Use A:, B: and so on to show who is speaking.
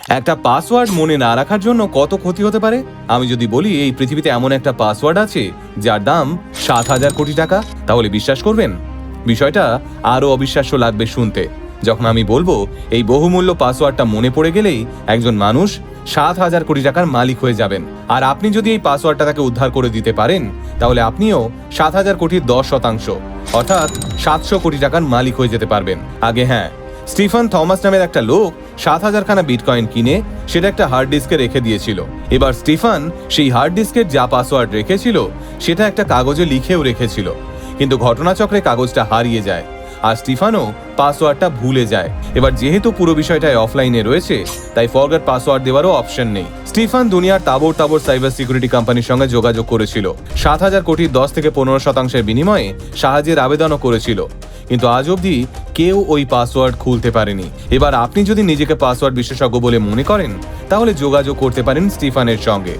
A: একটা পাসওয়ার্ড মনে না রাখার জন্য কত ক্ষতি হতে পারে আমি যদি বলি এই পৃথিবীতে এমন একটা পাসওয়ার্ড আছে যার দাম ৭,০০০ কোটি টাকা, তাহলে বিশ্বাস করবেন? বিষয়টা আরো অবিশ্বাস্য লাগবে শুনতে যখন আমি বলবো এই বহুমূল্য পাসওয়ার্ডটা মনে পড়ে গেলেই একজন মানুষ ৭,০০০ কোটি টাকার মালিক হয়ে যাবেন। আর আপনি যদি এই পাসওয়ার্ডটা তাকে উদ্ধার করে দিতে পারেন তাহলে আপনিও ৭,০০০ কোটির ১০% অর্থাৎ ৭০০ কোটি টাকার মালিক হয়ে যেতে পারবেন। আগে হ্যাঁ, স্টিফেন থমাস নামের একটা লোক ৭,০০০ খানা বিটকয়েন কিনে সেটা একটা হার্ড ডিস্কে রেখে দিয়েছিল। এবার স্টিফেন সেই হার্ড ডিস্কের যা পাসওয়ার্ড রেখেছিল সেটা একটা কাগজে লিখেও রেখেছিল, কিন্তু ঘটনাচক্রে কাগজটা হারিয়ে যায় আর স্টিফানও পাসওয়ার্ডটা ভুলে যায়। এবার যেহেতু পুরো বিষয়টাই অফলাইনে রয়েছে তাই ফরগেট পাসওয়ার্ড দেওয়ারও অপশন নেই। স্টিফান দুনিয়ার তাবড় সাইবার সিকিউরিটি কোম্পানির সঙ্গে যোগাযোগ করেছিল, ৭,০০০ কোটির ১০ থেকে ১৫% বিনিময়ে সাহায্যের আবেদনও করেছিল, কিন্তু আজ অবধি কেউ ওই পাসওয়ার্ড খুলতে পারেনি। এবার আপনি যদি নিজেকে পাসওয়ার্ড বিশেষজ্ঞ বলে মনে করেন তাহলে যোগাযোগ করতে পারেন স্টিফানের সঙ্গে।